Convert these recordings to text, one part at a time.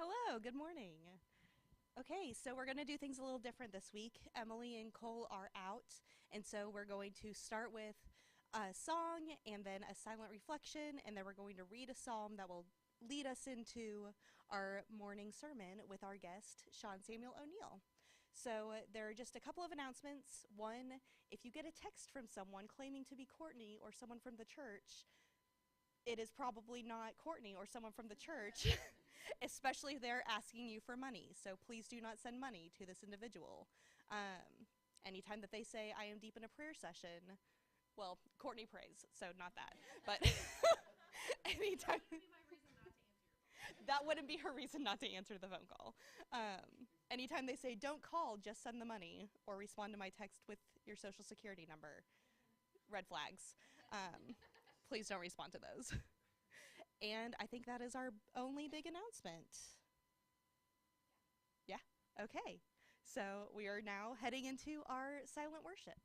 Hello, good morning. Okay, so we're going to do things a little different this week. Emily and Cole are out, and so we're going to start with a song and then a silent reflection, and then we're going to read a psalm that will lead us into our morning sermon with our guest, Sean Samuel O'Neill. So there are just a couple of announcements. One, if you get a text from someone claiming to be Courtney or someone from the church, it is probably not Courtney or someone from the church, especially if they're asking you for money. So please do not send money to this individual. Anytime that they say, I am deep in a prayer session, well, Courtney prays, so not that. But anytime. That wouldn't be her reason not to answer the phone call. Anytime they say, don't call, just send the money, or respond to my text with your social security number, red flags. Please don't respond to those. And I think that is our only big announcement. Yeah? Okay. So we are now heading into our silent worship.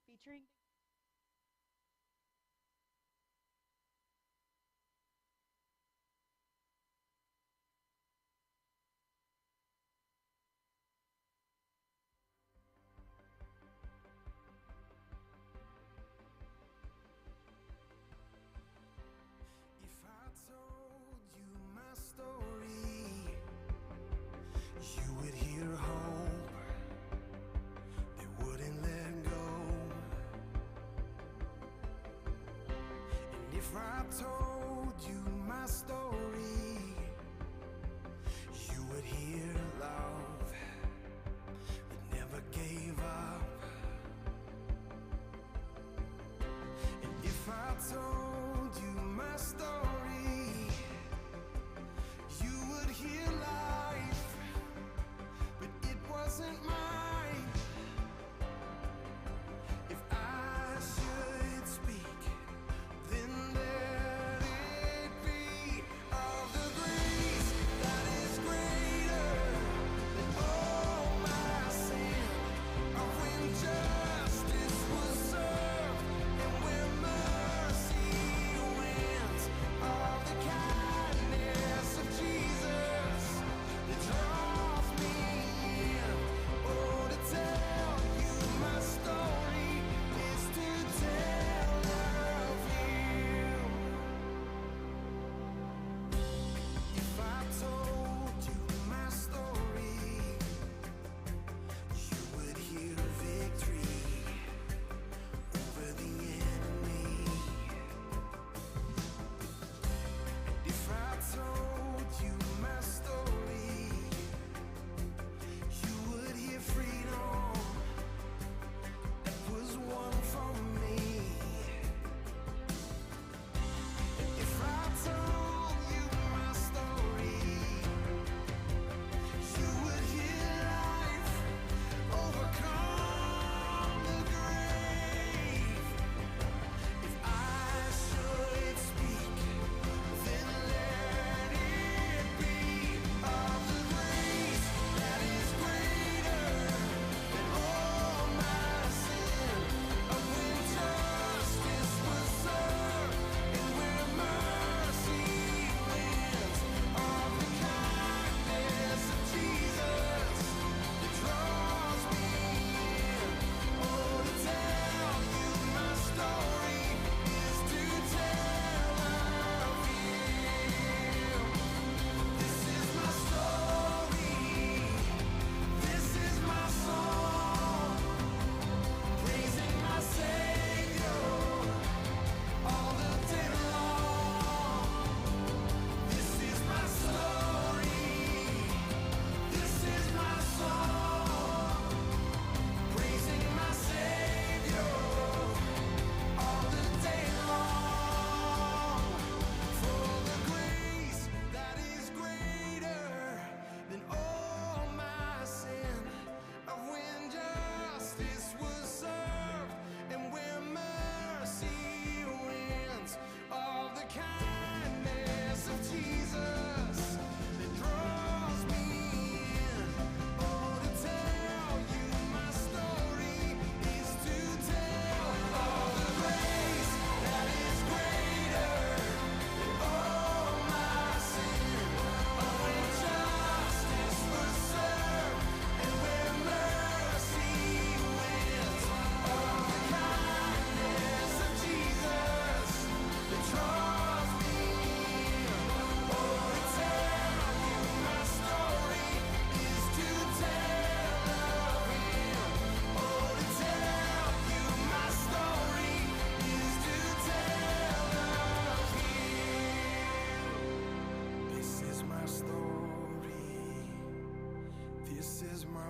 Featuring... If I told you my story, you would hear hope that wouldn't let go. And if I told you my story, you would hear love that never gave up. And if I told you my story, you would hear life, but it wasn't mine. If I should speak, then let it be of the grace that is greater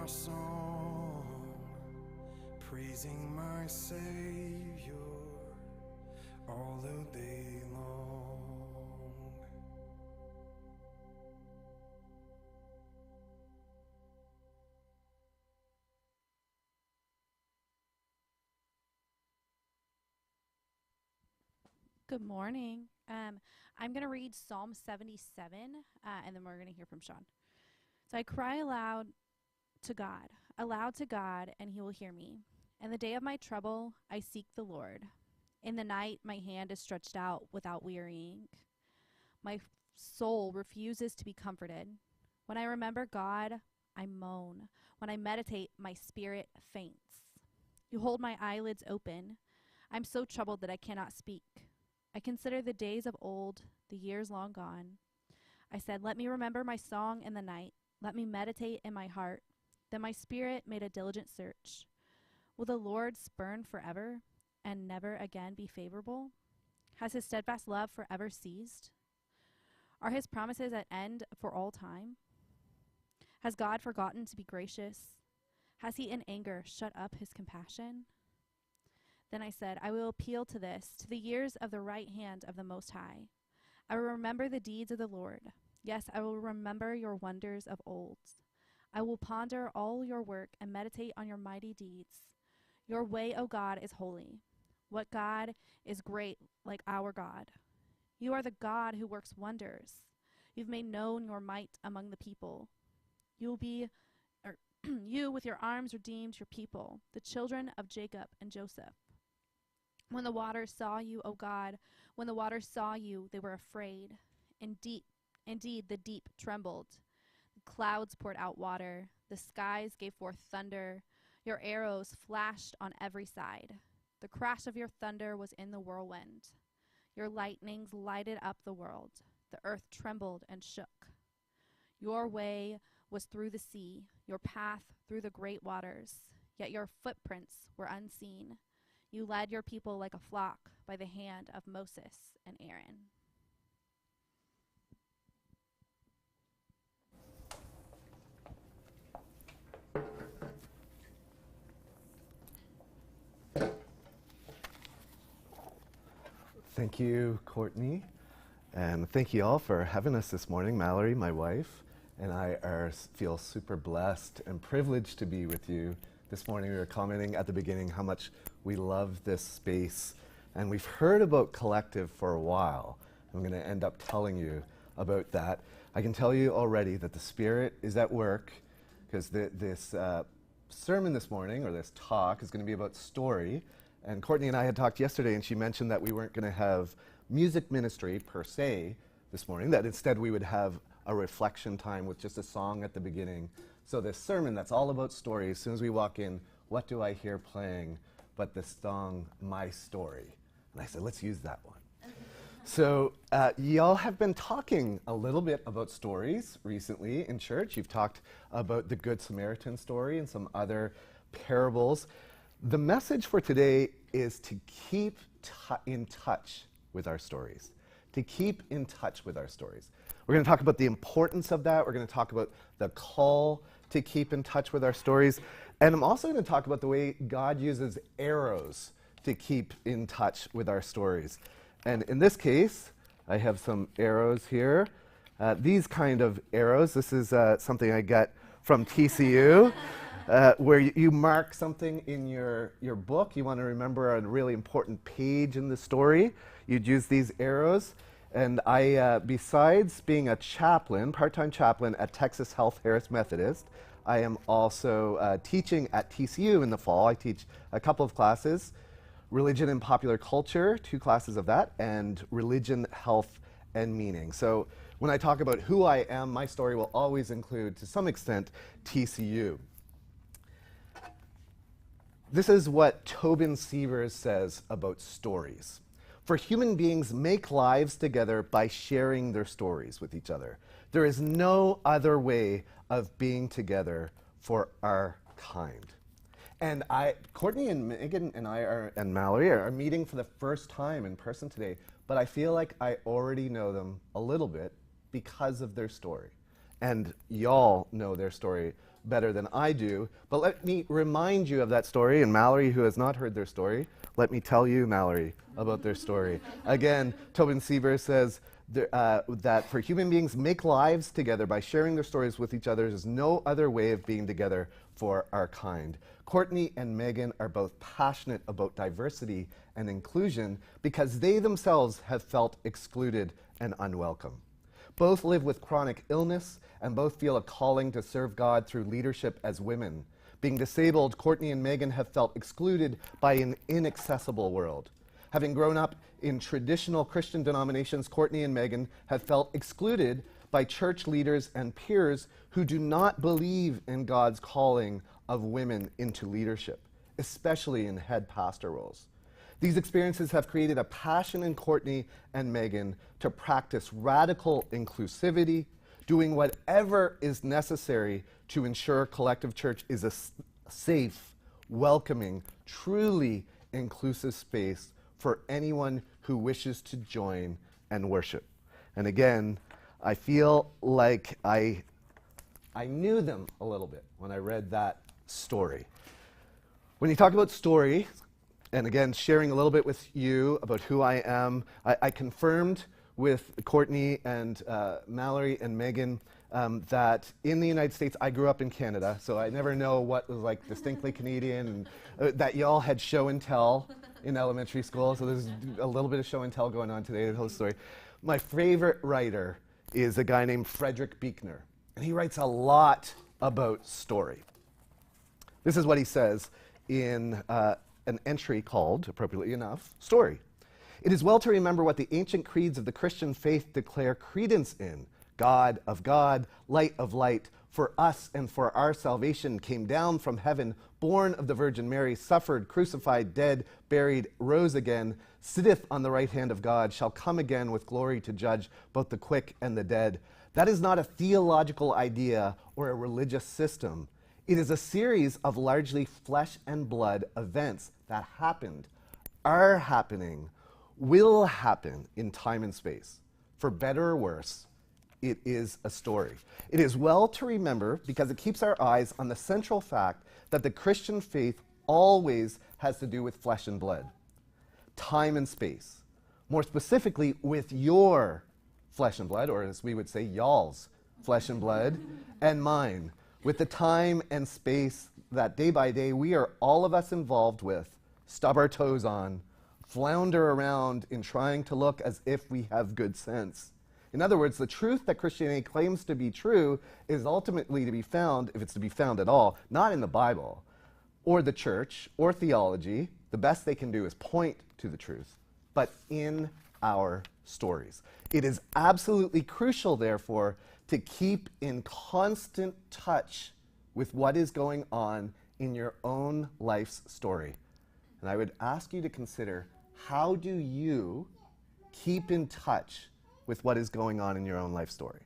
my song, praising my Savior all the day long. Good morning. I'm going to read Psalm 77, and then we're going to hear from Sean. So I cry aloud to God, and he will hear me. In the day of my trouble, I seek the Lord. In the night, my hand is stretched out without wearying. My soul refuses to be comforted. When I remember God, I moan. When I meditate, my spirit faints. You hold my eyelids open. I'm so troubled that I cannot speak. I consider the days of old, the years long gone. I said, let me remember my song in the night. Let me meditate in my heart. Then my spirit made a diligent search. Will the Lord spurn forever and never again be favorable? Has his steadfast love forever ceased? Are his promises at end for all time? Has God forgotten to be gracious? Has he in anger shut up his compassion? Then I said, I will appeal to the years of the right hand of the Most High. I will remember the deeds of the Lord. Yes, I will remember your wonders of old. I will ponder all your work and meditate on your mighty deeds. Your way, O God, is holy. What God is great like our God? You are the God who works wonders. You've made known your might among the people. You with your arms redeemed your people, the children of Jacob and Joseph. When the waters saw you, O God, when the waters saw you, they were afraid. Indeed, the deep trembled. The clouds poured out water. The skies gave forth thunder. Your arrows flashed on every side. The crash of your thunder was in the whirlwind. Your lightnings lighted up the world. The earth trembled and shook. Your way was through the sea, your path through the great waters, yet your footprints were unseen. You led your people like a flock by the hand of Moses and Aaron. Thank you, Courtney, and thank you all for having us this morning. Mallory, my wife, and I feel super blessed and privileged to be with you this morning. We were commenting at the beginning how much we love this space, and we've heard about Collective for a while. I'm going to end up telling you about that. I can tell you already that the Spirit is at work, because this sermon this morning, or this talk, is going to be about story. And Courtney and I had talked yesterday, and she mentioned that we weren't going to have music ministry per se this morning, that instead we would have a reflection time with just a song at the beginning. So this sermon that's all about story, as soon as we walk in, what do I hear playing but the song, My Story? And I said, let's use that one. So y'all have been talking a little bit about stories recently in church. You've talked about the Good Samaritan story and some other parables. The message for today is to keep in touch with our stories. To keep in touch with our stories. We're going to talk about the importance of that. We're going to talk about the call to keep in touch with our stories. And I'm also going to talk about the way God uses arrows to keep in touch with our stories. And in this case, I have some arrows here. These kind of arrows. This is something I got from TCU. Where you mark something in your book, you want to remember a really important page in the story, you'd use these arrows. And I, besides being a chaplain, part-time chaplain at Texas Health Harris Methodist, I am also teaching at TCU in the fall. I teach a couple of classes, religion and popular culture, 2 classes of that, and religion, health, and meaning. So when I talk about who I am, my story will always include, to some extent, TCU. This is what Tobin Sievers says about stories. For human beings make lives together by sharing their stories with each other. There is no other way of being together for our kind. And Courtney and Megan and I and Mallory are meeting for the first time in person today, but I feel like I already know them a little bit because of their story. And y'all know their story better than I do. But let me remind you of that story. And Mallory, who has not heard their story, let me tell you, Mallory, about their story. Again, Tobin Seaver says that for human beings make lives together by sharing their stories with each other is no other way of being together for our kind. Courtney and Megan are both passionate about diversity and inclusion because they themselves have felt excluded and unwelcome. Both live with chronic illness and both feel a calling to serve God through leadership as women. Being disabled, Courtney and Megan have felt excluded by an inaccessible world. Having grown up in traditional Christian denominations, Courtney and Megan have felt excluded by church leaders and peers who do not believe in God's calling of women into leadership, especially in head pastor roles. These experiences have created a passion in Courtney and Megan to practice radical inclusivity, doing whatever is necessary to ensure Collective Church is a safe, welcoming, truly inclusive space for anyone who wishes to join and worship. And again, I feel like I knew them a little bit when I read that story. When you talk about story, and again, sharing a little bit with you about who I am, I confirmed with Courtney and Mallory and Megan that in the United States, I grew up in Canada, so I never know what was like distinctly Canadian, and that y'all had show and tell in elementary school, so there's a little bit of show and tell going on today to tell the story. My favorite writer is a guy named Frederick Buechner, and he writes a lot about story. This is what he says in an entry called, appropriately enough, Story. It is well to remember what the ancient creeds of the Christian faith declare credence in. God of God, light of light, for us and for our salvation came down from heaven, born of the Virgin Mary, suffered, crucified, dead, buried, rose again, sitteth on the right hand of God, shall come again with glory to judge both the quick and the dead. That is not a theological idea or a religious system. It is a series of largely flesh and blood events that happened, are happening, will happen in time and space. For better or worse, it is a story. It is well to remember because it keeps our eyes on the central fact that the Christian faith always has to do with flesh and blood, time and space. More specifically, with your flesh and blood, or as we would say, y'all's flesh and blood, and mine, with the time and space that day by day we are all of us involved with, stub our toes on, flounder around in trying to look as if we have good sense. In other words, the truth that Christianity claims to be true is ultimately to be found, if it's to be found at all, not in the Bible or the church or theology. The best they can do is point to the truth, but in our stories. It is absolutely crucial, therefore, to keep in constant touch with what is going on in your own life's story. And I would ask you to consider, how do you keep in touch with what is going on in your own life story?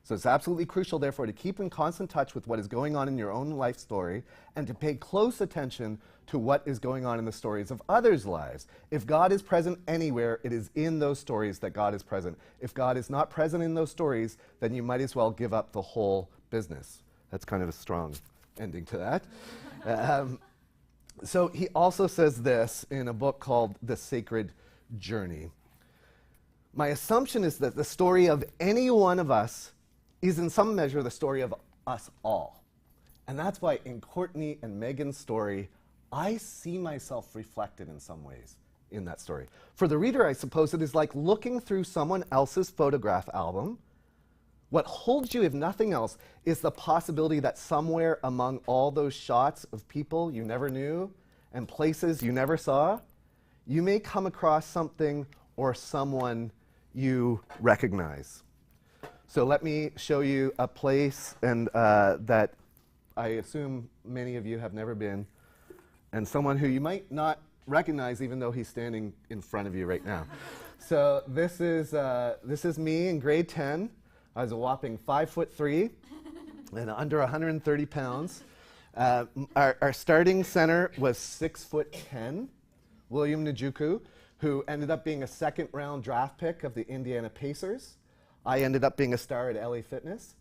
So it's absolutely crucial, therefore, to keep in constant touch with what is going on in your own life story and to pay close attention to what is going on in the stories of others' lives. If God is present anywhere, it is in those stories that God is present. If God is not present in those stories, then you might as well give up the whole business. That's kind of a strong ending to that. So he also says this in a book called The Sacred Journey. My assumption is that the story of any one of us is in some measure the story of us all. And that's why in Courtney and Megan's story, I see myself reflected in some ways in that story. For the reader, I suppose it is like looking through someone else's photograph album. What holds you, if nothing else, is the possibility that somewhere among all those shots of people you never knew and places you never saw, you may come across something or someone you recognize. So let me show you a place and that I assume many of you have never been, and someone who you might not recognize even though he's standing in front of you right now. So this is me in grade 10. I was a whopping 5'3" and under 130 pounds. Our starting center was 6'10", William Njoku, who ended up being a second-round draft pick of the Indiana Pacers. I ended up being a star at LA Fitness.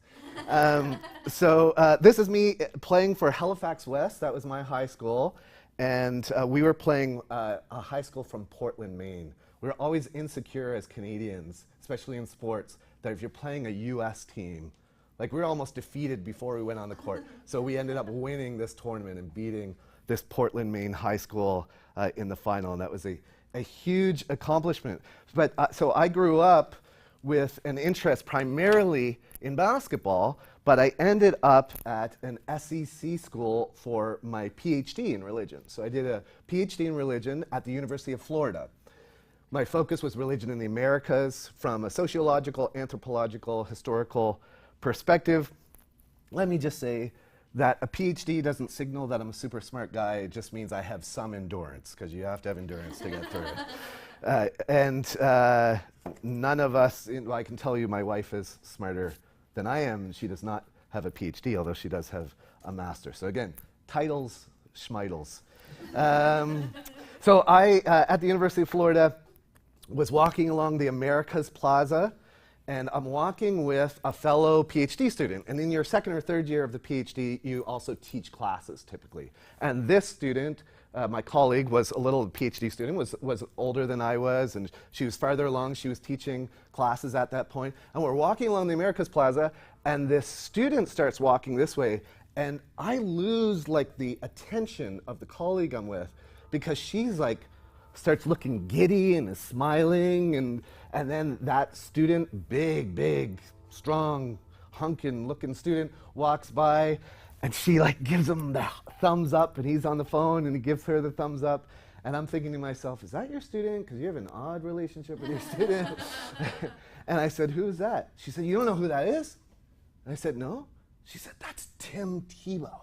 This is me playing for Halifax West. That was my high school. And we were playing a high school from Portland, Maine. We were always insecure as Canadians, especially in sports, that if you're playing a US team, like we were almost defeated before we went on the court. So we ended up winning this tournament and beating this Portland, Maine high school in the final. And that was a huge accomplishment. But so I grew up with an interest primarily in basketball, but I ended up at an SEC school for my PhD in religion. So I did a PhD in religion at the University of Florida. My focus was religion in the Americas from a sociological, anthropological, historical perspective. Let me just say that a PhD doesn't signal that I'm a super smart guy. It just means I have some endurance, because you have to have endurance to get through it. None of us, I can tell you my wife is smarter than I am. She does not have a PhD, although she does have a master. So again, titles, schmeitles. So I, at the University of Florida, was walking along the Americas Plaza, and I'm walking with a fellow PhD student. And in your second or third year of the PhD, you also teach classes typically. And this student, my colleague, was a little PhD student, was older than I was, and she was farther along. She was teaching classes at that point. And we're walking along the Americas Plaza, and this student starts walking this way, and I lose like the attention of the colleague I'm with, because she's like, starts looking giddy and is smiling, and then that student, big, strong, hunkin' looking student, walks by, and she like gives him the thumbs up, and he's on the phone, and he gives her the thumbs up, and I'm thinking to myself, is that your student? Because you have an odd relationship with your student. And I said, who's that? She said, you don't know who that is? And I said, no. She said, that's Tim Tebow.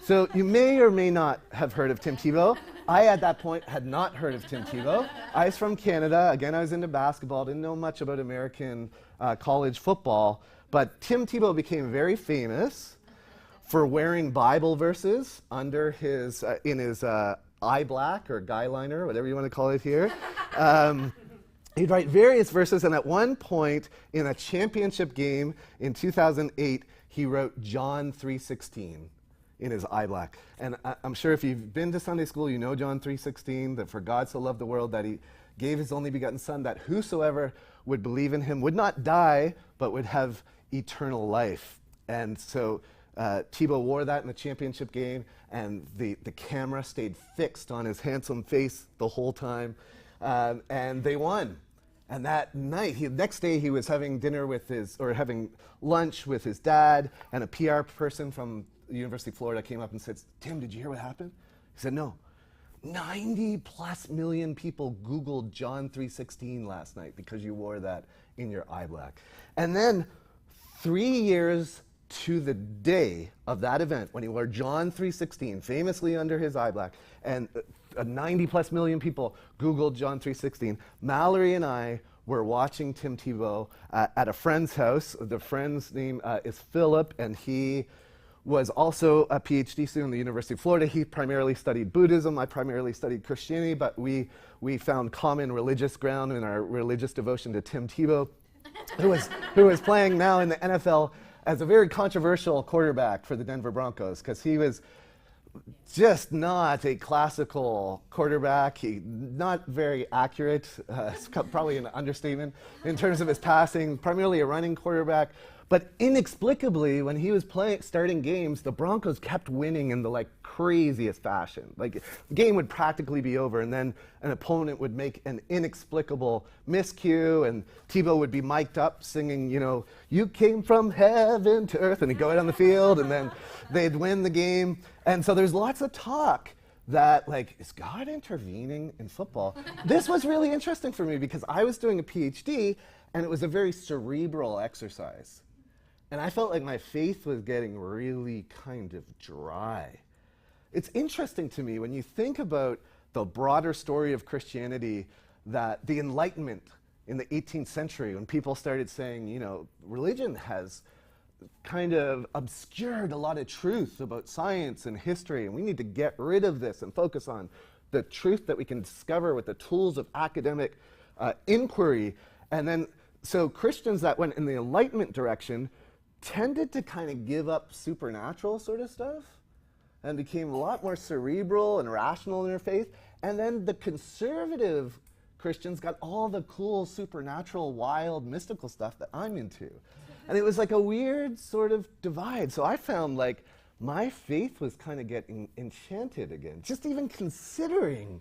So you may or may not have heard of Tim Tebow. I, at that point, had not heard of Tim Tebow. I was from Canada. Again, I was into basketball. Didn't know much about American college football. But Tim Tebow became very famous for wearing Bible verses under his, in his eye black or guy liner, whatever you want to call it here. He'd write various verses, and at one point in a championship game in 2008, he wrote John 3:16. In his eye black. And I'm sure if you've been to Sunday school, you know John 3:16, that for God so loved the world that he gave his only begotten Son, that whosoever would believe in him would not die, but would have eternal life. And so Tebow wore that in the championship game, and the camera stayed fixed on his handsome face the whole time, and they won. And that night, next day, he was having dinner with having lunch with his dad, and a PR person from the University of Florida came up and said, Tim, did you hear what happened? He said, no. 90+ million people Googled John 3:16 last night because you wore that in your eye black. And then 3 years to the day of that event, when he wore John 3:16, famously under his eye black, and 90+ million people Googled John 3:16, Mallory and I were watching Tim Tebow at a friend's house. The friend's name is Philip, and he was also a PhD student at the University of Florida. He primarily studied Buddhism. I primarily studied Christianity, but we found common religious ground in our religious devotion to Tim Tebow, who is playing now in the NFL as a very controversial quarterback for the Denver Broncos, because he was just not a classical quarterback. He not very accurate, it's probably an understatement in terms of his passing, primarily a running quarterback. But inexplicably, when he was starting games, the Broncos kept winning in the like craziest fashion. Like the game would practically be over, and then an opponent would make an inexplicable miscue, and Tebow would be mic'd up singing, you know, "You came from heaven to earth," and he'd go out on the field, and then they'd win the game. And so there's lots of talk that, like, is God intervening in football? This was really interesting for me because I was doing a PhD, and it was a very cerebral exercise. And I felt like my faith was getting really kind of dry. It's interesting to me when you think about the broader story of Christianity, that the Enlightenment in the 18th century, when people started saying, you know, religion has kind of obscured a lot of truth about science and history, and we need to get rid of this and focus on the truth that we can discover with the tools of academic inquiry. And then so Christians that went in the Enlightenment direction tended to kind of give up supernatural sort of stuff and became a lot more cerebral and rational in their faith. And then the conservative Christians got all the cool, supernatural, wild, mystical stuff that I'm into. And it was like a weird sort of divide. So I found like my faith was kind of getting enchanted again, just even considering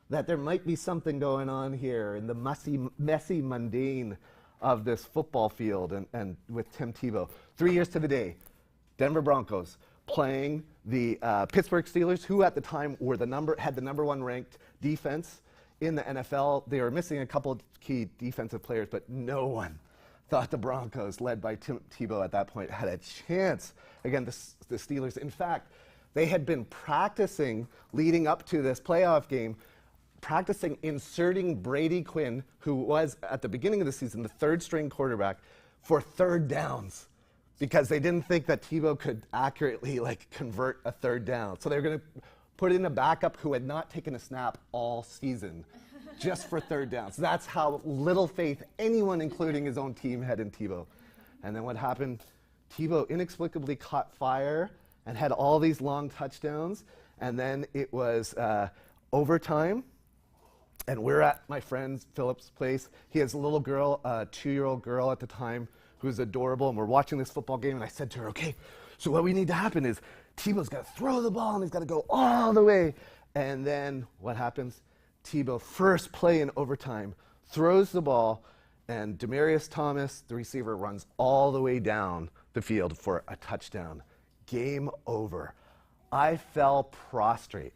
that there might be something going on here in the messy mundane of this football field and with Tim Tebow. 3 years to the day, Denver Broncos playing the Pittsburgh Steelers, who at the time had the number one ranked defense in the NFL. They were missing a couple of key defensive players, but no one thought the Broncos, led by Tim Tebow at that point, had a chance against the Steelers. In fact, they had been practicing leading up to this playoff game, practicing inserting Brady Quinn, who was at the beginning of the season the third string quarterback, for third downs, because they didn't think that Tebow could accurately convert a third down. So they were going to put in a backup who had not taken a snap all season, just for third downs. That's how little faith anyone, including his own team, had in Tebow. And then what happened? Tebow inexplicably caught fire and had all these long touchdowns. And then it was overtime. And we're at my friend Philip's place. He has a little girl, a 2-year-old girl at the time, who's adorable. And we're watching this football game. And I said to her, okay, so what we need to happen is Tebow's got to throw the ball and he's got to go all the way. And then what happens? Tebow, first play in overtime, throws the ball, and Demaryius Thomas, the receiver, runs all the way down the field for a touchdown. Game over. I fell prostrate.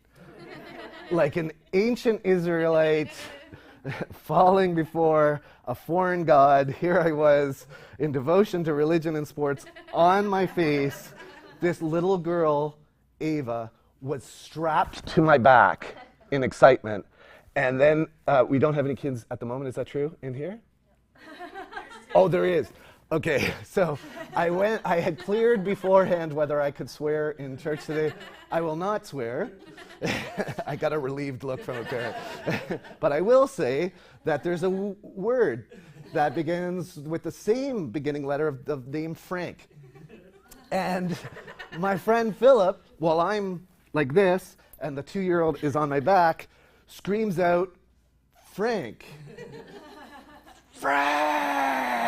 Like an ancient Israelite falling before a foreign god. Here I was in devotion to religion and sports, on my face. This little girl, Ava, was strapped to my back in excitement. And then we don't have any kids at the moment. Is that true in here? Oh, there is. Okay, so I had cleared beforehand whether I could swear in church today. I will not swear. I got a relieved look from a parent. But I will say that there's a word that begins with the same beginning letter of the name Frank. And my friend Philip, while I'm like this, and the 2-year-old is on my back, screams out, Frank. Frank!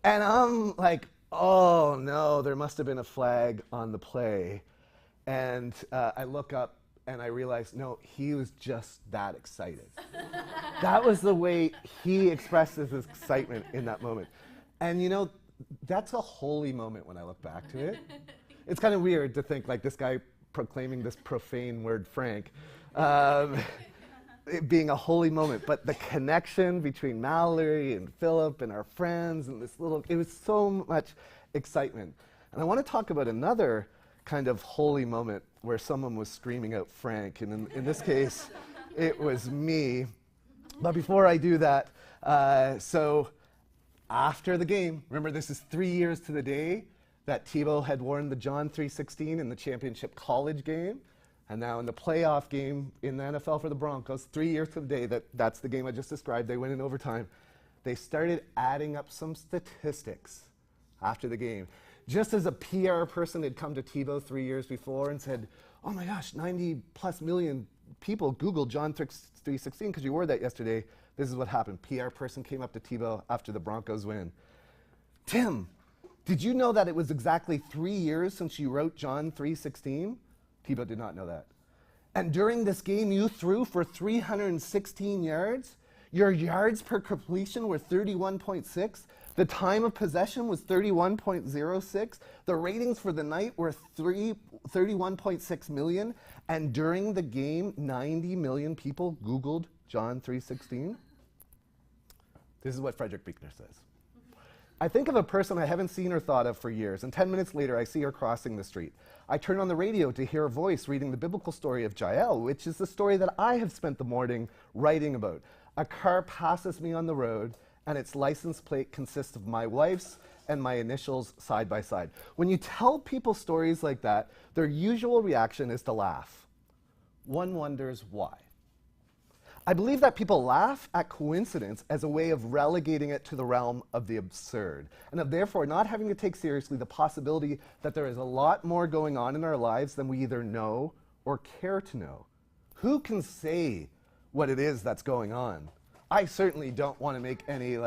And I'm like, oh no, there must have been a flag on the play. And I look up and I realize, no, he was just that excited. That was the way he expressed his excitement in that moment. And you know, that's a holy moment when I look back to it. It's kind of weird to think like this guy proclaiming this profane word, Frank, it being a holy moment, but the connection between Mallory and Philip and our friends and it was so much excitement. And I want to talk about another kind of holy moment where someone was screaming out Frank, and in this case, it was me. But before I do that, so after the game, remember this is 3 years to the day that Tebow had worn the John 3:16 in the championship college game. And now in the playoff game in the NFL for the Broncos, 3 years to the day, that's the game I just described, they went in overtime. They started adding up some statistics after the game. Just as a PR person had come to Tebow 3 years before and said, oh my gosh, 90 plus million people Googled John 3:16 because you wore that yesterday. This is what happened. PR person came up to Tebow after the Broncos win. Tim, did you know that it was exactly 3 years since you wrote John 3:16? Tebow did not know that. And during this game, you threw for 316 yards. Your yards per completion were 31.6. The time of possession was 31.06. The ratings for the night were 31.6 million. And during the game, 90 million people Googled John 3:16. This is what Frederick Buechner says. I think of a person I haven't seen or thought of for years, and 10 minutes later I see her crossing the street. I turn on the radio to hear a voice reading the biblical story of Jael, which is the story that I have spent the morning writing about. A car passes me on the road, and its license plate consists of my wife's and my initials side by side. When you tell people stories like that, their usual reaction is to laugh. One wonders why. I believe that people laugh at coincidence as a way of relegating it to the realm of the absurd, and of therefore not having to take seriously the possibility that there is a lot more going on in our lives than we either know or care to know. Who can say what it is that's going on? I certainly don't want to make any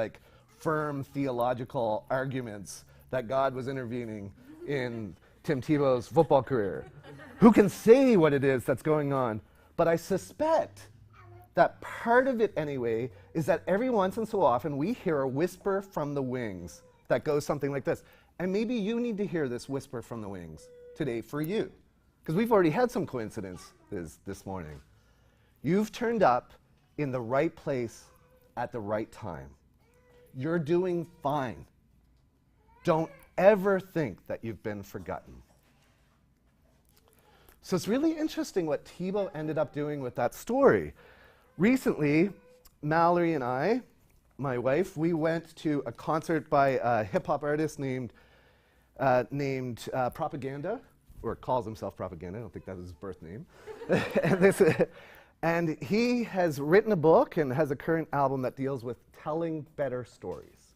firm theological arguments that God was intervening in Tim Tebow's football career. Who can say what it is that's going on? But I suspect that part of it anyway is that every once and so often we hear a whisper from the wings that goes something like this. And maybe you need to hear this whisper from the wings today for you, because we've already had some coincidences this morning. You've turned up in the right place at the right time. You're doing fine. Don't ever think that you've been forgotten. So it's really interesting what Tebow ended up doing with that story. Recently, Mallory and I, my wife, we went to a concert by a hip-hop artist named Propaganda, or calls himself Propaganda. I don't think that was his birth name. And he has written a book and has a current album that deals with telling better stories.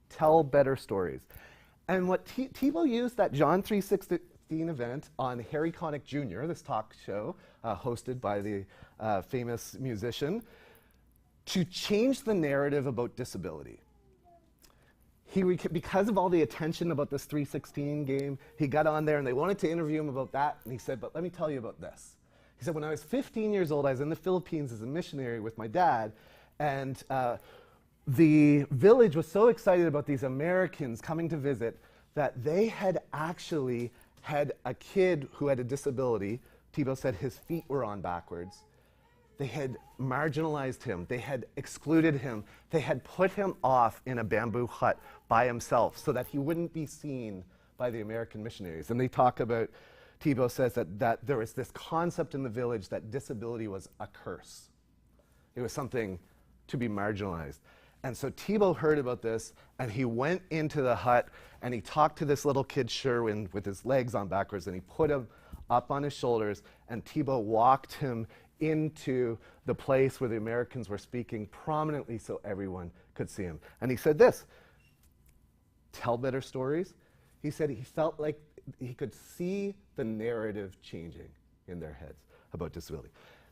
Tell better stories. And what Tebow used that John 3:16 event on Harry Connick Jr., this talk show hosted by the famous musician, to change the narrative about disability. Because of all the attention about this 3:16 game, he got on there and they wanted to interview him about that, and he said, but let me tell you about this. He said, when I was 15 years old, I was in the Philippines as a missionary with my dad, and the village was so excited about these Americans coming to visit that they had actually had a kid who had a disability. Tebow said his feet were on backwards. They had marginalized him. They had excluded him. They had put him off in a bamboo hut by himself so that he wouldn't be seen by the American missionaries. And they talk about, Tebow says that there was this concept in the village that disability was a curse. It was something to be marginalized. And so Tebow heard about this, and he went into the hut, and he talked to this little kid, Sherwin, with his legs on backwards, and he put him up on his shoulders, and Tebow walked him into the place where the Americans were speaking prominently so everyone could see him. And he said this, tell better stories. He said he felt like he could see the narrative changing in their heads about disability.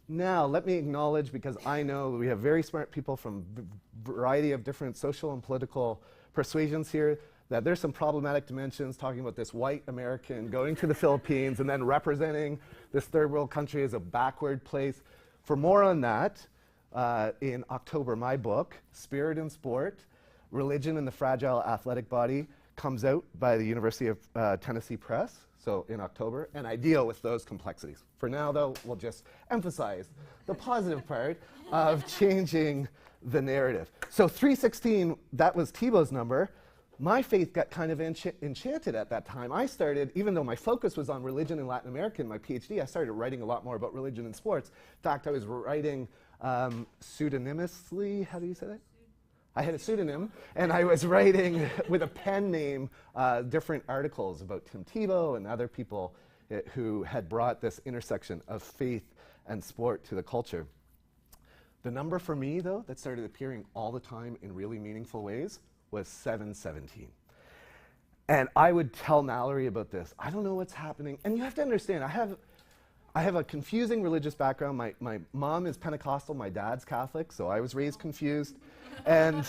Now, let me acknowledge, because I know we have very smart people from a variety of different social and political persuasions here, that there's some problematic dimensions talking about this white American going to the Philippines and then representing this third world country as a backward place. For more on that, in October, my book, Spirit in Sport, Religion in the Fragile Athletic Body, comes out by the University of Tennessee Press, so in October, and I deal with those complexities. For now, though, we'll just emphasize the positive part of changing the narrative. So 3:16, that was Tebow's number. My faith got kind of enchanted at that time. I started, even though my focus was on religion in Latin America in my PhD, I started writing a lot more about religion and sports. In fact, I was writing pseudonymously, how do you say that? I had a pseudonym, and I was writing with a pen name different articles about Tim Tebow and other people who had brought this intersection of faith and sport to the culture. The number for me, though, that started appearing all the time in really meaningful ways was 717. And I would tell Mallory about this. I don't know what's happening. And you have to understand, I have a confusing religious background. My mom is Pentecostal, my dad's Catholic, so I was raised confused. And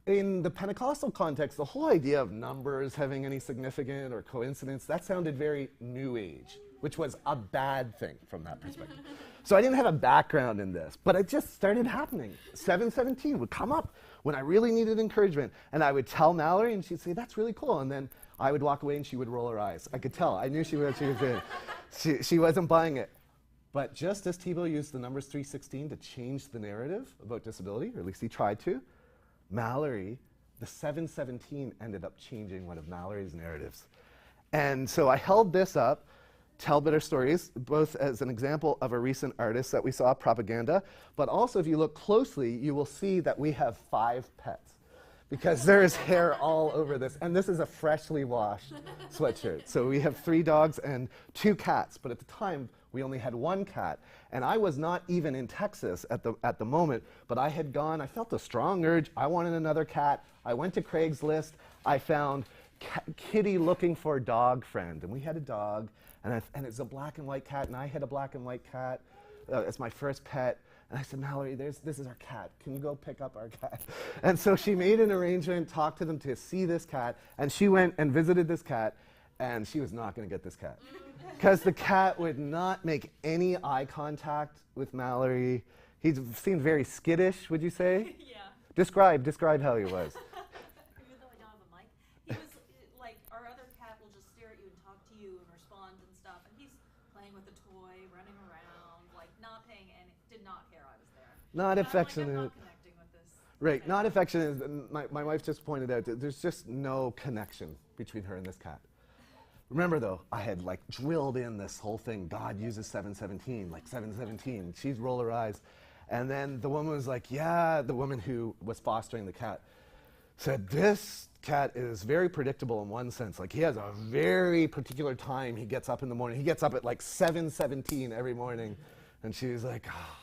in the Pentecostal context, the whole idea of numbers having any significance or coincidence, that sounded very New Age, which was a bad thing from that perspective. So I didn't have a background in this, but it just started happening. 717 would come up when I really needed encouragement. And I would tell Mallory, and she'd say, that's really cool. And then I would walk away, and she would roll her eyes. I could tell. I knew she was doing. She wasn't buying it. But just as Tebow used the numbers 3:16 to change the narrative about disability, or at least he tried to, Mallory, the 7:17 ended up changing one of Mallory's narratives. And so I held this up, Tell Better Stories, both as an example of a recent artist that we saw, Propaganda, but also if you look closely, you will see that we have 5 pets, because there is hair all over this. And this is a freshly washed sweatshirt. So we have 3 dogs and 2 cats, but at the time, We only had one cat. And I was not even in Texas at the moment, but I had gone, I felt a strong urge. I wanted another cat. I went to Craigslist. I found kitty looking for a dog friend. And we had a dog, and it's a black and white cat, and I had a black and white cat. It's my first pet. And I said, Mallory, this is our cat. Can you go pick up our cat? And so she made an arrangement, talked to them to see this cat, and she went and visited this cat, and she was not going to get this cat. Because the cat would not make any eye contact with Mallory. He seemed very skittish, would you say? Yeah. Describe how he was. Even though I don't have a mic, he was like, our other cat will just stare at you and talk to you and respond and stuff, and he's playing with a toy, running around, like not paying any, did not care I was there. Not And affectionate. I'm not connecting with this. Right, thing. not affectionate. My wife just pointed out that there's just no connection between her and this cat. Remember though, I had like drilled in this whole thing, God uses 717, like 717. She'd roll her eyes. And then the woman was like, yeah, the woman who was fostering the cat said, this cat is very predictable in one sense. Like he has a very particular time he gets up in the morning. He gets up at like 7:17 every morning. And she was like, oh.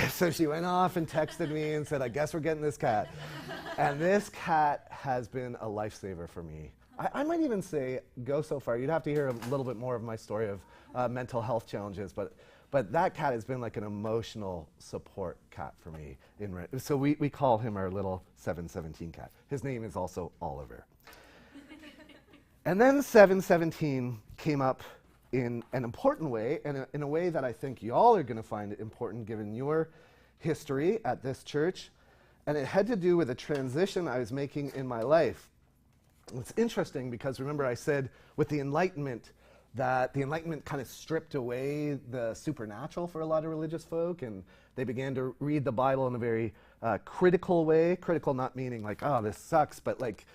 So she went off and texted me and said, I guess we're getting this cat. And this cat has been a lifesaver for me. I might even say, go so far, you'd have to hear a little bit more of my story of mental health challenges, but that cat has been like an emotional support cat for me. So we call him our little 717 cat. His name is also Oliver. And then 717 came up in an important way, and in a way that I think y'all are going to find important given your history at this church, and it had to do with a transition I was making in my life. It's interesting because remember I said with the Enlightenment that the Enlightenment kind of stripped away the supernatural for a lot of religious folk, and they began to read the Bible in a very critical way. Critical not meaning like, oh, this sucks, but like,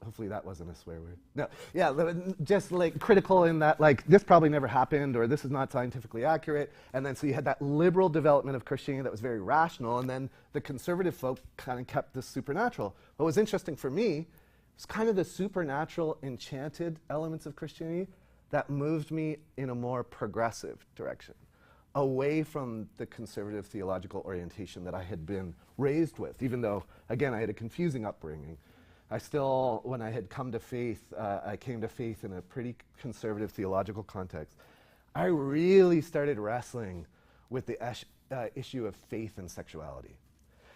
hopefully that wasn't a swear word. No, yeah, just like critical in that like, this probably never happened, or this is not scientifically accurate. And then so you had that liberal development of Christianity that was very rational, and then the conservative folk kind of kept the supernatural. What was interesting for me, it's kind of the supernatural, enchanted elements of Christianity that moved me in a more progressive direction, away from the conservative theological orientation that I had been raised with, even though, again, I had a confusing upbringing. I still, when I had come to faith, I came to faith in a pretty conservative theological context. I really started wrestling with the issue of faith and sexuality.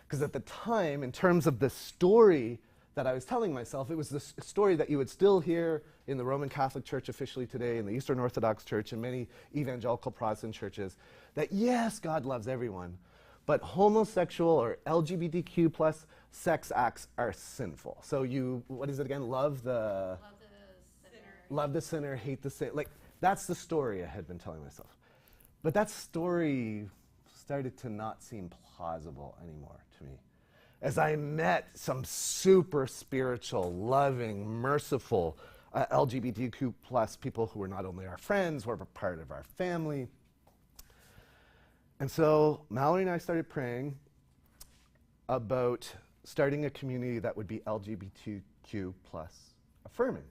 Because at the time, in terms of the story that I was telling myself, it was the story that you would still hear in the Roman Catholic Church officially today, in the Eastern Orthodox Church, and many evangelical Protestant churches, that yes, God loves everyone, but homosexual or LGBTQ plus sex acts are sinful. So you, what is it again? Love the sinner, hate the sin. Like, that's the story I had been telling myself. But that story started to not seem plausible anymore to me. As I met some super spiritual, loving, merciful LGBTQ plus people who were not only our friends, were part of our family. And so Mallory and I started praying about starting a community that would be LGBTQ plus affirming.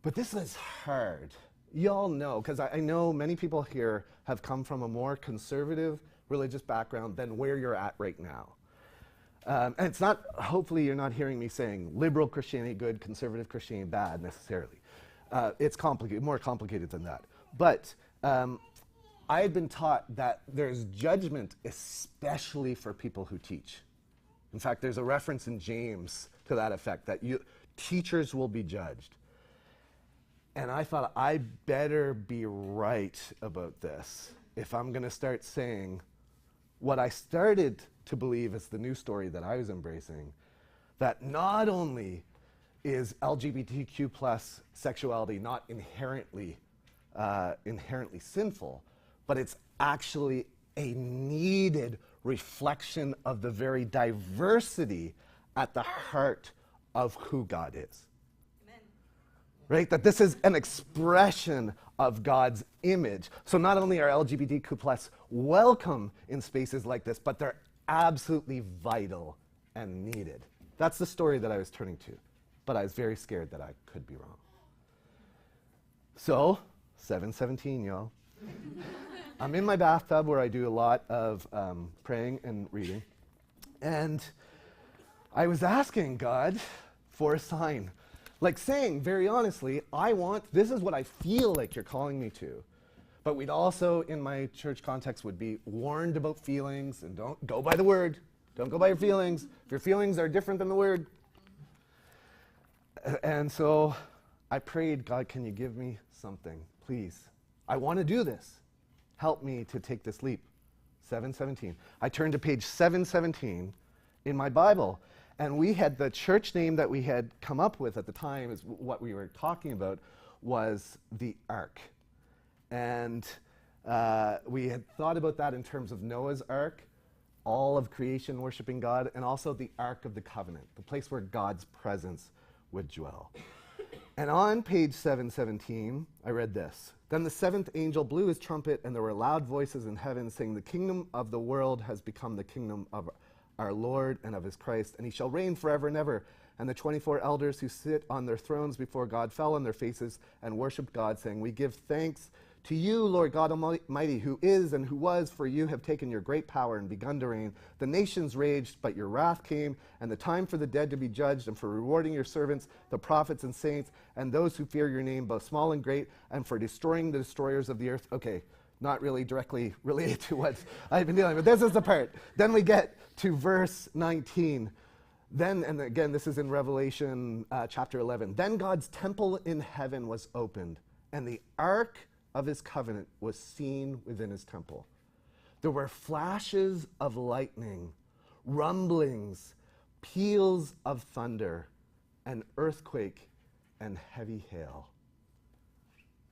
But this is hard. Y'all know, because I know many people here have come from a more conservative religious background than where you're at right now. And it's not, hopefully you're not hearing me saying liberal Christianity good, conservative Christianity bad necessarily. It's complicated, more complicated than that. But I had been taught that there's judgment, especially for people who teach. In fact, there's a reference in James to that effect, that teachers will be judged. And I thought, I better be right about this if I'm going to start saying what I started to believe is the new story that I was embracing, that not only is LGBTQ plus sexuality not inherently sinful, but it's actually a needed reflection of the very diversity at the heart of who God is. Amen. Right? That this is an expression of God's image. So not only are LGBTQ plus welcome in spaces like this, but they're absolutely vital and needed. That's the story that I was turning to, but I was very scared that I could be wrong. So 7:17, y'all. I'm in my bathtub where I do a lot of praying and reading. And I was asking God for a sign. Like saying, very honestly, this is what I feel like you're calling me to. But we'd also, in my church context, would be warned about feelings, and don't go by the word. Don't go by your feelings. If your feelings are different than the word. And so I prayed, God, can you give me something, please? I want to do this. Help me to take this leap. 7:17. I turned to page 717 in my Bible, and we had the church name that we had come up with at the time, is what we were talking about, was the Ark. And we had thought about that in terms of Noah's Ark, all of creation worshiping God, and also the Ark of the Covenant, the place where God's presence would dwell. And on page 717, I read this. Then the seventh angel blew his trumpet, and there were loud voices in heaven saying, the kingdom of the world has become the kingdom of our Lord and of his Christ, and he shall reign forever and ever. And the 24 elders who sit on their thrones before God fell on their faces and worshiped God, saying, we give thanks to you, Lord God Almighty, who is and who was, for you have taken your great power and begun to reign. The nations raged, but your wrath came, and the time for the dead to be judged, and for rewarding your servants, the prophets and saints, and those who fear your name, both small and great, and for destroying the destroyers of the earth. Okay, not really directly related to what I've been dealing with. This is the part. Then we get to verse 19. Then, and again, this is in Revelation chapter 11. Then God's temple in heaven was opened, and the ark of his covenant was seen within his temple. There were flashes of lightning, rumblings, peals of thunder, an earthquake, and heavy hail.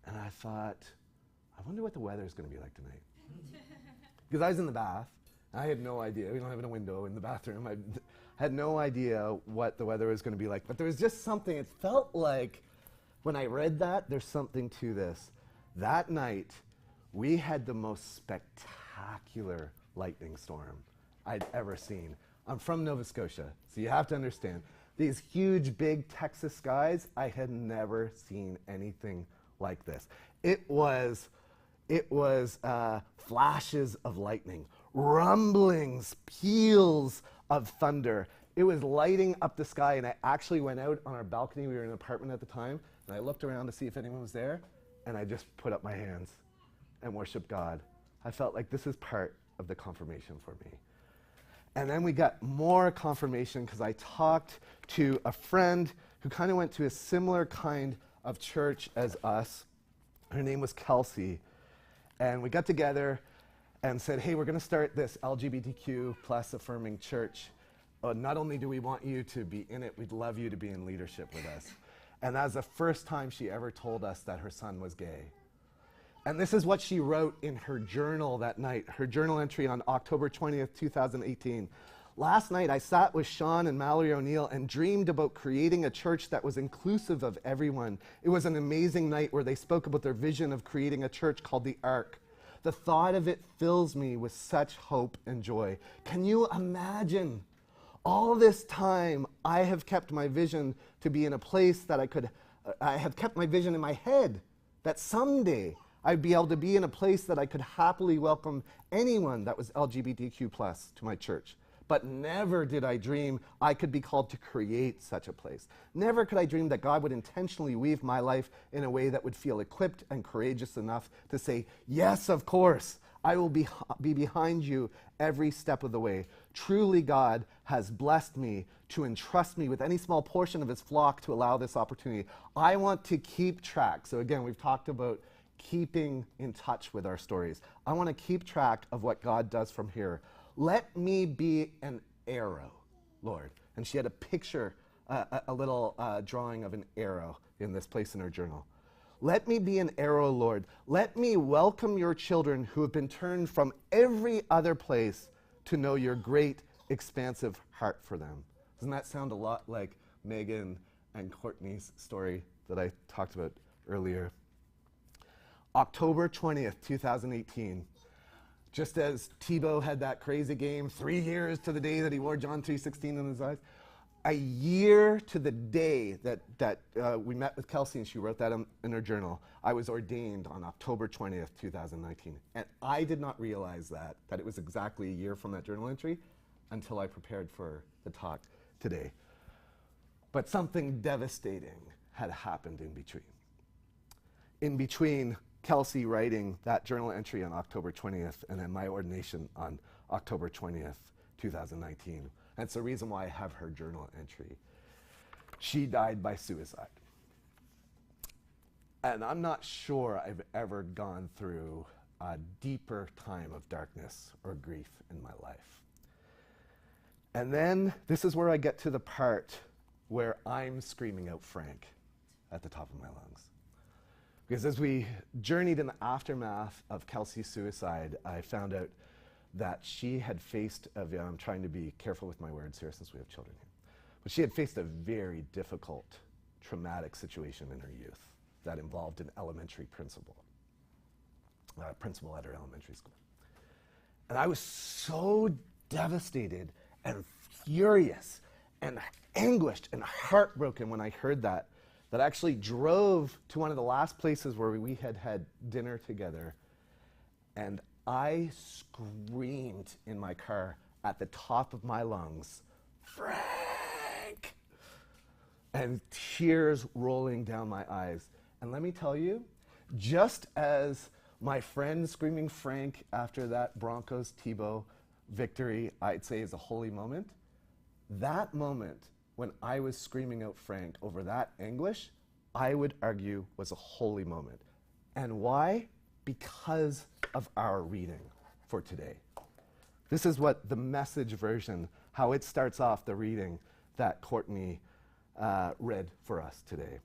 And I thought, I wonder what the weather is going to be like tonight. Because I was in the bath. I had no idea. We don't have a window in the bathroom. I had no idea what the weather was going to be like. But there was just something. It felt like when I read that, there's something to this. That night, we had the most spectacular lightning storm I'd ever seen. I'm from Nova Scotia, so you have to understand. These huge, big Texas skies, I had never seen anything like this. It was flashes of lightning, rumblings, peals of thunder. It was lighting up the sky, and I actually went out on our balcony. We were in an apartment at the time, and I looked around to see if anyone was there. And I just put up my hands and worshiped God. I felt like this is part of the confirmation for me. And then we got more confirmation because I talked to a friend who kind of went to a similar kind of church as us. Her name was Kelsey. And we got together and said, hey, we're going to start this LGBTQ plus affirming church. Not only do we want you to be in it, we'd love you to be in leadership with us. And that was the first time she ever told us that her son was gay. And this is what she wrote in her journal that night, her journal entry on October 20th, 2018. Last night, I sat with Sean and Mallory O'Neill and dreamed about creating a church that was inclusive of everyone. It was an amazing night where they spoke about their vision of creating a church called the Ark. The thought of it fills me with such hope and joy. Can you imagine? All this time, I have kept my vision to be in a place that I have kept my vision in my head that someday I'd be able to be in a place that I could happily welcome anyone that was LGBTQ plus to my church. But never did I dream I could be called to create such a place. Never could I dream that God would intentionally weave my life in a way that would feel equipped and courageous enough to say, yes, of course, I will be behind you every step of the way. Truly, God has blessed me to entrust me with any small portion of his flock to allow this opportunity. I want to keep track. So again, we've talked about keeping in touch with our stories. I want to keep track of what God does from here. Let me be an arrow, Lord. And she had a picture, a little drawing of an arrow in this place in her journal. Let me be an arrow, Lord. Let me welcome your children who have been turned from every other place to know your great, expansive heart for them. Doesn't that sound a lot like Megan and Courtney's story that I talked about earlier? October 20th, 2018. Just as Tebow had that crazy game, 3 years to the day that he wore John 3:16 in his eyes, a year to the day that we met with Kelsey and she wrote that in her journal, I was ordained on October 20th, 2019. And I did not realize that it was exactly a year from that journal entry until I prepared for the talk today. But something devastating had happened in between. In between Kelsey writing that journal entry on October 20th and then my ordination on October 20th, 2019. That's the reason why I have her journal entry. She died by suicide. And I'm not sure I've ever gone through a deeper time of darkness or grief in my life. And then this is where I get to the part where I'm screaming out Frank at the top of my lungs. Because as we journeyed in the aftermath of Kelsey's suicide, I found out that she had faced, I'm trying to be careful with my words here since we have children here, but she had faced a very difficult, traumatic situation in her youth that involved an elementary principal at her elementary school. And I was so devastated and furious and anguished and heartbroken when I heard that I actually drove to one of the last places where we had had dinner together, and I screamed in my car at the top of my lungs, Frank! And tears rolling down my eyes. And let me tell you, just as my friend screaming Frank after that Broncos Tebow victory, I'd say is a holy moment, that moment when I was screaming out Frank over that anguish, I would argue was a holy moment. And why? Because of our reading for today. This is what the Message version, how it starts off the reading that Courtney read for us today.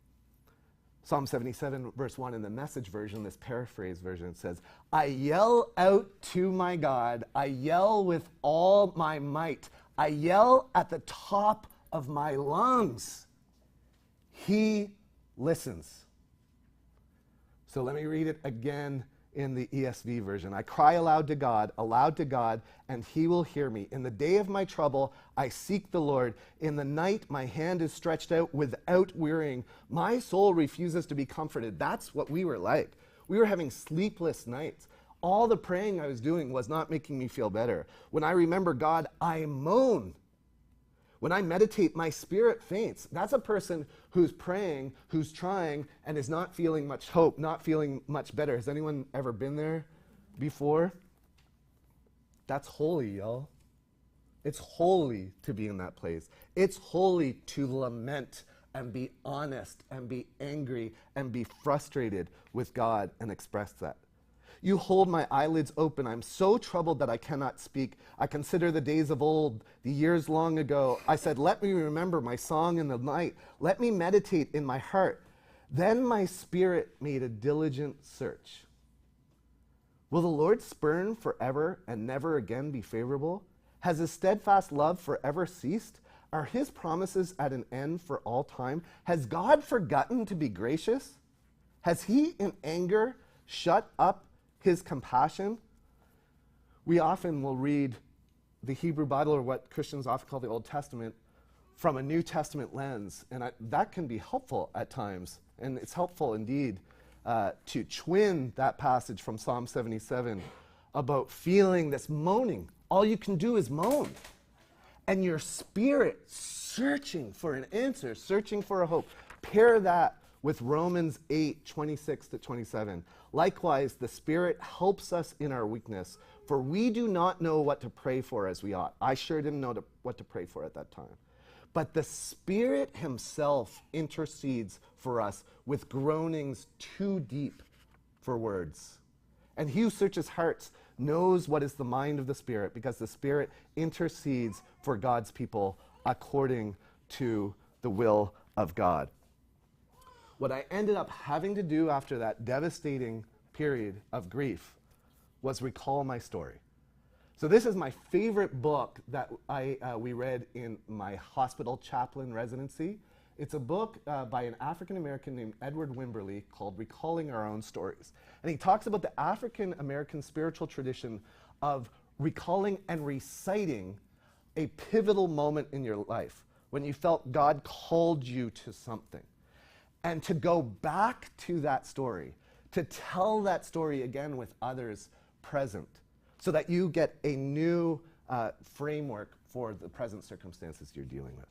Psalm 77, verse 1 in the Message version, this paraphrase version, says, I yell out to my God, I yell with all my might, I yell at the top of my lungs. He listens. So let me read it again in the ESV version. I cry aloud to God, and he will hear me. In the day of my trouble, I seek the Lord. In the night, my hand is stretched out without wearying. My soul refuses to be comforted. That's what we were like. We were having sleepless nights. All the praying I was doing was not making me feel better. When I remember God, I moan. When I meditate, my spirit faints. That's a person who's praying, who's trying, and is not feeling much hope, not feeling much better. Has anyone ever been there before? That's holy, y'all. It's holy to be in that place. It's holy to lament and be honest and be angry and be frustrated with God and express that. You hold my eyelids open. I'm so troubled that I cannot speak. I consider the days of old, the years long ago. I said, let me remember my song in the night. Let me meditate in my heart. Then my spirit made a diligent search. Will the Lord spurn forever and never again be favorable? Has his steadfast love forever ceased? Are his promises at an end for all time? Has God forgotten to be gracious? Has he in anger shut up his compassion? We often will read the Hebrew Bible, or what Christians often call the Old Testament, from a New Testament lens, and that can be helpful at times, and it's helpful indeed to twin that passage from Psalm 77 about feeling this moaning. All you can do is moan, and your spirit searching for an answer, searching for a hope. Pair that with Romans 8:26-27. Likewise, the Spirit helps us in our weakness, for we do not know what to pray for as we ought. I sure didn't know what to pray for at that time. But the Spirit himself intercedes for us with groanings too deep for words. And he who searches hearts knows what is the mind of the Spirit, because the Spirit intercedes for God's people according to the will of God. What I ended up having to do after that devastating period of grief was recall my story. So this is my favorite book that we read in my hospital chaplain residency. It's a book by an African American named Edward Wimberly called Recalling Our Own Stories. And he talks about the African American spiritual tradition of recalling and reciting a pivotal moment in your life. when you felt God called you to something, and to go back to that story, to tell that story again with others present, so that you get a new framework for the present circumstances you're dealing with.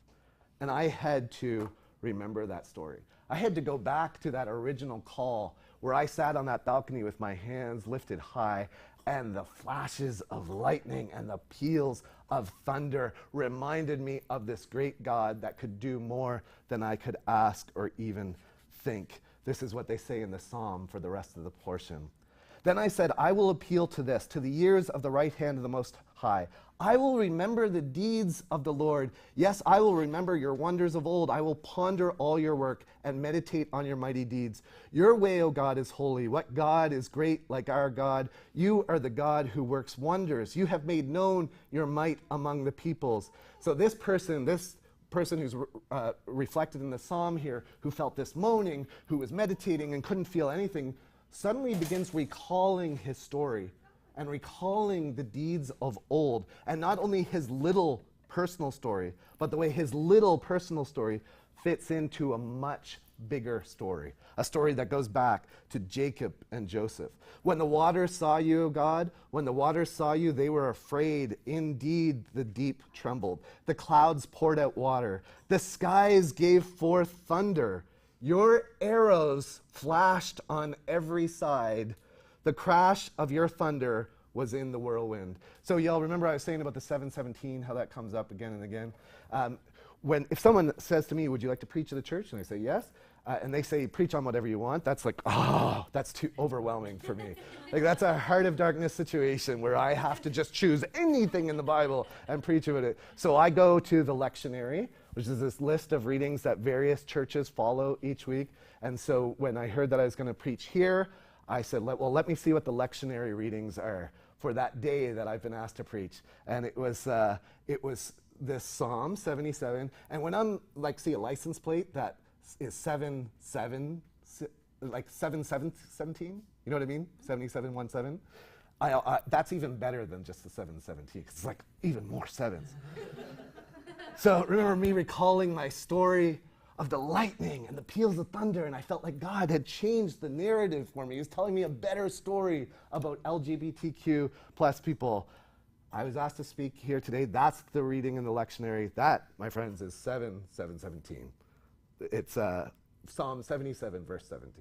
And I had to remember that story. I had to go back to that original call where I sat on that balcony with my hands lifted high, and the flashes of lightning and the peals of thunder reminded me of this great God that could do more than I could ask or even think. This is what they say in the psalm for the rest of the portion. Then I said, I will appeal to this, to the years of the right hand of the Most High. I will remember the deeds of the Lord. Yes, I will remember your wonders of old. I will ponder all your work and meditate on your mighty deeds. Your way, O God, is holy. What God is great like our God? You are the God who works wonders. You have made known your might among the peoples. So this person who's reflected in the psalm here, who felt this moaning, who was meditating and couldn't feel anything, suddenly begins recalling his story and recalling the deeds of old. And not only his little personal story, but the way his little personal story fits into a much bigger story, a story that goes back to Jacob and Joseph. When the waters saw you, O God, when the waters saw you, they were afraid. Indeed, the deep trembled. The clouds poured out water. The skies gave forth thunder. Your arrows flashed on every side. The crash of your thunder was in the whirlwind. So y'all remember I was saying about the 717, how that comes up again and again. If someone says to me, would you like to preach at the church? And I say, yes. And they say, preach on whatever you want. That's like, oh, that's too overwhelming for me. Like, that's a heart of darkness situation where I have to just choose anything in the Bible and preach about it. So I go to the lectionary, which is this list of readings that various churches follow each week. And so when I heard that I was going to preach here, I said, let me see what the lectionary readings are for that day that I've been asked to preach. And it was this Psalm 77. And when I'm see a license plate that is 17, you know what I mean? 7717. That's even better than just the 717, because it's like even more sevens. So remember me recalling my story of the lightning and the peals of thunder, and I felt like God had changed the narrative for me. He was telling me a better story about LGBTQ plus people. I was asked to speak here today. That's the reading in the lectionary. That, my friends, is 7:17. It's Psalm 77, verse 17.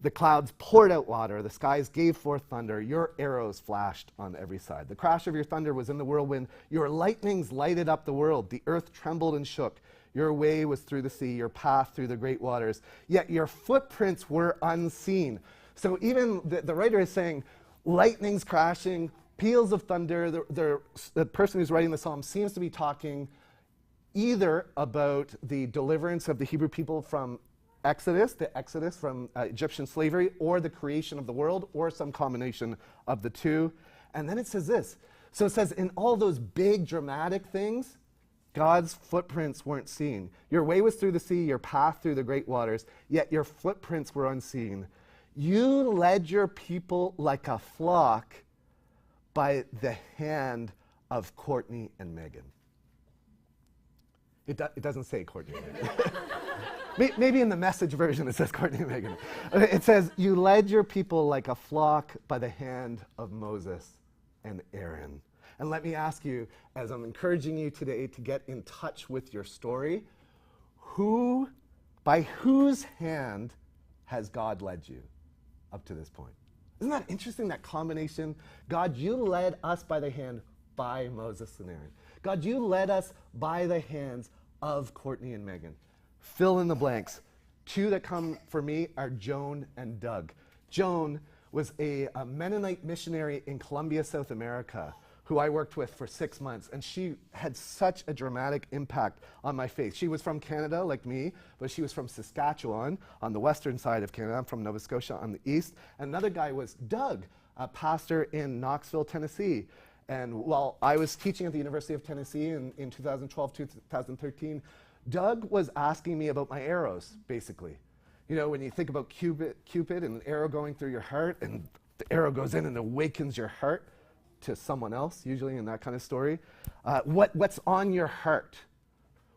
The clouds poured out water. The skies gave forth thunder. Your arrows flashed on every side. The crash of your thunder was in the whirlwind. Your lightnings lighted up the world. The earth trembled and shook. Your way was through the sea, your path through the great waters. Yet your footprints were unseen. So even the writer is saying, lightnings crashing, peals of thunder. The person who's writing the psalm seems to be talking either about the deliverance of the Hebrew people from the exodus from Egyptian slavery, or the creation of the world, or some combination of the two. And then it says this. So it says, in all those big dramatic things, God's footprints weren't seen. Your way was through the sea, your path through the great waters, yet your footprints were unseen. You led your people like a flock by the hand of Courtney and Megan. It doesn't say Courtney and Megan. Maybe in the Message version it says Courtney and Megan. It says, you led your people like a flock by the hand of Moses and Aaron. And let me ask you, as I'm encouraging you today to get in touch with your story, by whose hand has God led you up to this point? Isn't that interesting, that combination? God, you led us by the hand by Moses and Aaron. God, you led us by the hands of Courtney and Megan. Fill in the blanks. Two that come for me are Joan and Doug. Joan was a Mennonite missionary in Colombia, South America, who I worked with for 6 months, and she had such a dramatic impact on my faith. She was from Canada, like me, but she was from Saskatchewan on the western side of Canada. I'm from Nova Scotia on the east. Another guy was Doug, a pastor in Knoxville, Tennessee. And while I was teaching at the University of Tennessee in 2012, 2013, Doug was asking me about my arrows, basically. You know, when you think about Cupid and an arrow going through your heart, and the arrow goes in and awakens your heart to someone else, usually in that kind of story. What's on your heart?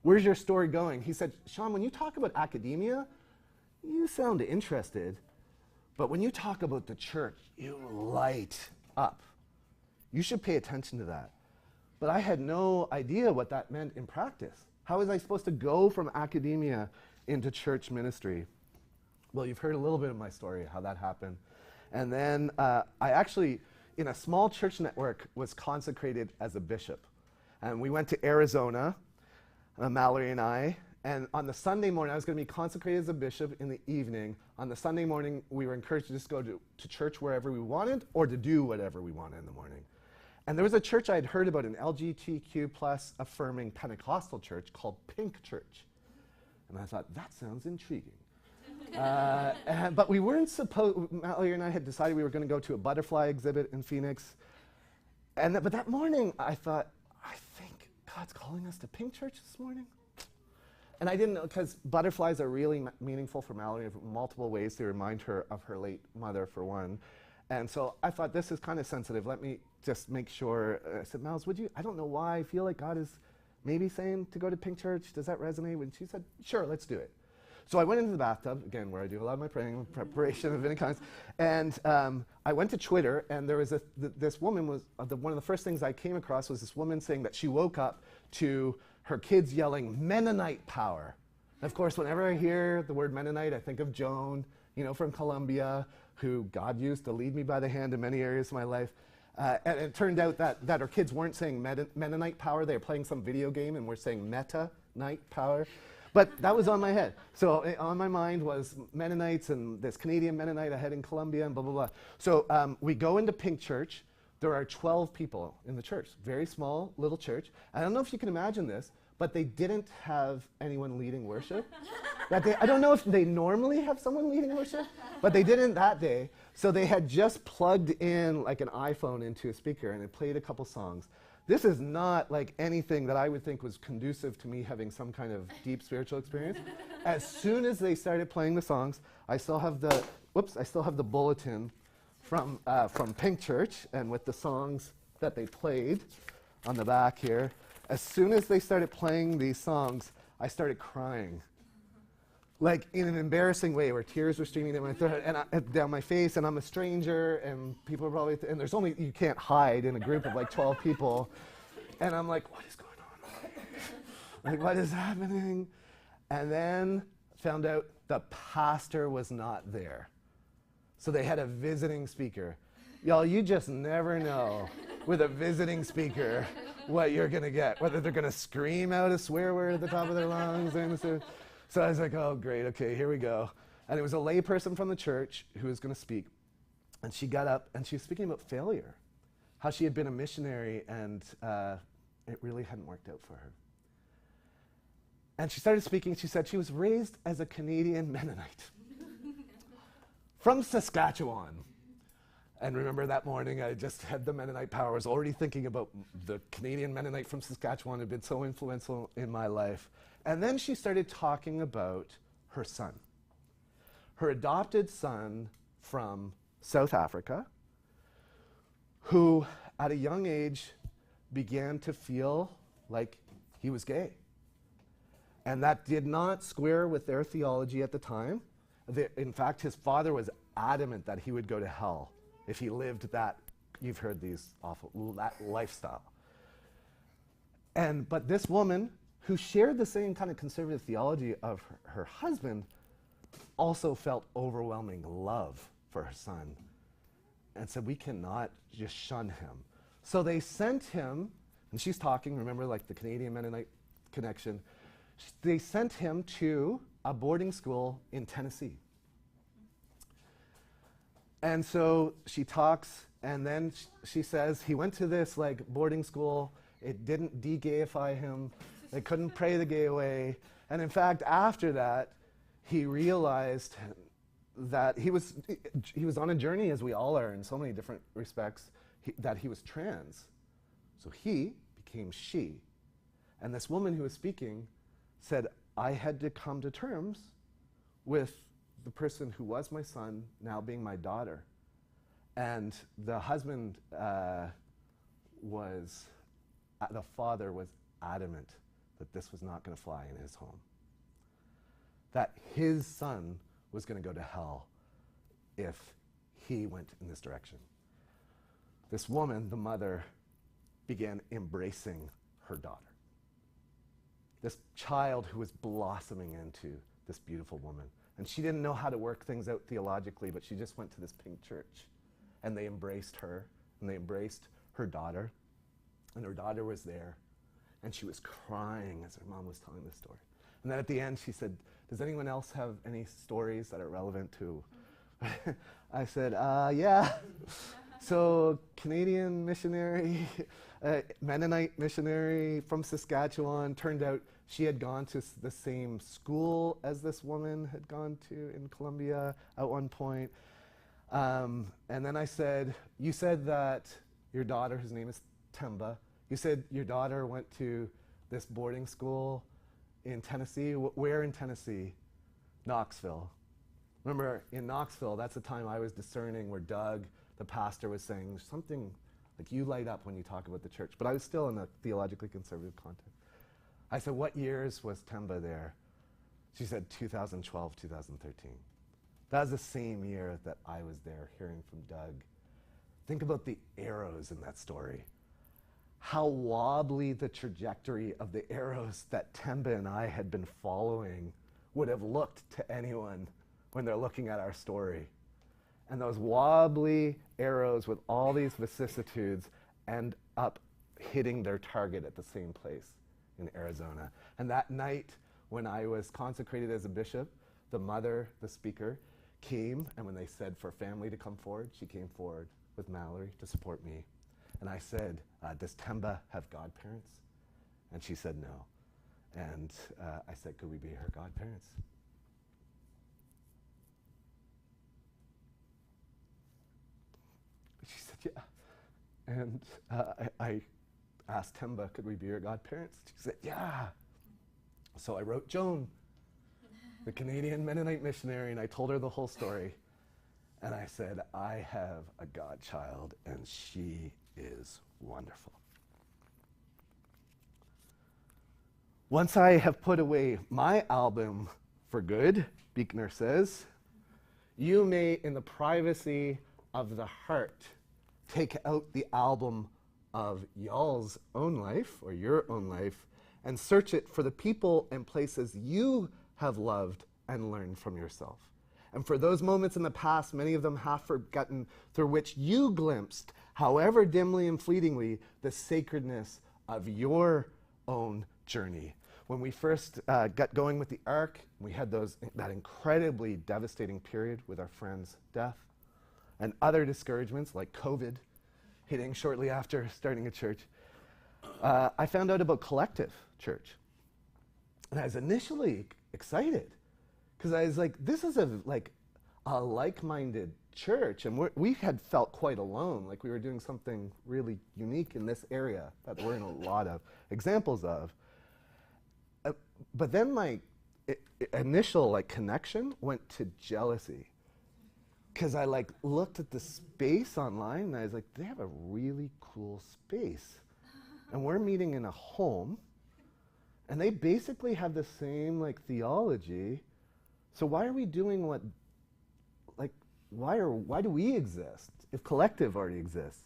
Where's your story going? He said, Sean, when you talk about academia, you sound interested. But when you talk about the church, you light up. You should pay attention to that. But I had no idea what that meant in practice. How was I supposed to go from academia into church ministry? Well, you've heard a little bit of my story, how that happened. And then I actually, in a small church network, was consecrated as a bishop. And we went to Arizona, Mallory and I, and on the Sunday morning, I was going to be consecrated as a bishop in the evening. On the Sunday morning, we were encouraged to just go to church wherever we wanted or to do whatever we wanted in the morning. And there was a church I had heard about, an LGBTQ plus affirming Pentecostal church called Pink Church. And I thought, that sounds intriguing. But we weren't supposed, Mallory and I had decided we were going to go to a butterfly exhibit in Phoenix. But that morning, I thought, I think God's calling us to Pink Church this morning. And I didn't know, because butterflies are really meaningful for Mallory in multiple ways. They remind her of her late mother, for one. And so I thought, this is kind of sensitive. Let me just make sure. I said, Mal's, I don't know why I feel like God is maybe saying to go to Pink Church. Does that resonate? And she said, sure, let's do it. So I went into the bathtub, again, where I do a lot of my praying, preparation of any kinds. And I went to Twitter, and there was this woman was, one of the first things I came across was this woman saying that she woke up to her kids yelling, Mennonite power. And of course, whenever I hear the word Mennonite, I think of Joan, from Colombia, who God used to lead me by the hand in many areas of my life. And it turned out that her kids weren't saying Mennonite power. They were playing some video game and were saying Meta-nite power. But that was on my head. So on my mind was Mennonites and this Canadian Mennonite I had in Colombia and blah, blah, blah. So we go into Pink Church. There are 12 people in the church, very small, little church. I don't know if you can imagine this, but they didn't have anyone leading worship. I don't know if they normally have someone leading worship, but they didn't that day. So they had just plugged in like an iPhone into a speaker, and it played a couple songs. This is not like anything that I would think was conducive to me having some kind of deep spiritual experience. As soon as they started playing the songs, I still have the bulletin from Pink Church, and with the songs that they played on the back here. As soon as they started playing these songs, I started crying. Like in an embarrassing way, where tears were streaming down my throat and down my face, and I'm a stranger, and people are probably, and you can't hide in a group of like 12 people. And I'm like, what is going on? Like, what is happening? And then found out the pastor was not there. So they had a visiting speaker. Y'all, you just never know with a visiting speaker what you're going to get, whether they're going to scream out a swear word at the top of their lungs. So I was like, oh, great, okay, here we go. And it was a layperson from the church who was going to speak. And she got up, and she was speaking about failure, how she had been a missionary, and it really hadn't worked out for her. And she started speaking. She said she was raised as a Canadian Mennonite from Saskatchewan. And remember that morning, I just had the Mennonite power. I was already thinking about the Canadian Mennonite from Saskatchewan who had been so influential in my life. And then she started talking about her son, her adopted son from South Africa, who at a young age began to feel like he was gay. And that did not square with their theology at the time. In fact, his father was adamant that he would go to hell if he lived that, you've heard these awful, that lifestyle. But this woman, who shared the same kind of conservative theology of her husband, also felt overwhelming love for her son and said, we cannot just shun him. So they sent him, and she's talking, remember, like the Canadian Mennonite connection, they sent him to a boarding school in Tennessee. And so she talks, and then she says he went to this like boarding school. It didn't de-gayify him. They couldn't pray the gay away. And in fact, after that, he realized that he was on a journey, as we all are in so many different respects, that he was trans. So he became she. And this woman who was speaking said, I had to come to terms with the person who was my son now being my daughter. And the husband the father was adamant that this was not going to fly in his home. That his son was going to go to hell if he went in this direction. This woman, the mother, began embracing her daughter. This child who was blossoming into this beautiful woman. And she didn't know how to work things out theologically, but she just went to this pink church. And they embraced her, and they embraced her daughter. And her daughter was there, and she was crying as her mom was telling this story. And then at the end, she said, does anyone else have any stories that are relevant to? I said, yeah. So, Canadian missionary, Mennonite missionary from Saskatchewan. Turned out she had gone to the same school as this woman had gone to in Colombia at one point. And then I said, you said that your daughter, whose name is Temba, you said your daughter went to this boarding school in Tennessee. Where in Tennessee? Knoxville. Remember, in Knoxville, that's the time I was discerning where Doug, the pastor, was saying something like, you light up when you talk about the church. But I was still in a theologically conservative context. I said, what years was Temba there? She said 2012, 2013. That was the same year that I was there hearing from Doug. Think about the arrows in that story. How wobbly the trajectory of the arrows that Temba and I had been following would have looked to anyone when they're looking at our story. And those wobbly arrows with all these vicissitudes end up hitting their target at the same place in Arizona. And that night, when I was consecrated as a bishop, the mother, the speaker, came, and when they said for family to come forward, she came forward with Mallory to support me. And I said, does Temba have godparents? And she said no. And I said, could we be her godparents? She said, yeah. And I asked Temba, could we be her godparents? She said, yeah. So I wrote Joan, the Canadian Mennonite missionary, and I told her the whole story. And I said, I have a godchild, and she is wonderful. Once I have put away my album for good, Buechner says, you may, in the privacy of the heart, take out the album of y'all's own life, or your own life, and search it for the people and places you have loved and learned from yourself. And for those moments in the past, many of them half forgotten, through which you glimpsed, however dimly and fleetingly, the sacredness of your own journey. When we first got going with the Ark, we had that incredibly devastating period with our friend's death and other discouragements like COVID hitting shortly after starting a church. I found out about Collective Church. And I was initially excited because I was like, this is a like-minded church. And we had felt quite alone, like we were doing something really unique in this area that we're in a lot of examples of. But then my initial connection went to jealousy. Because I looked at the space online and I was like, they have a really cool space. And we're meeting in a home. And they basically have the same theology. So why are we doing why do we exist if Collective already exists?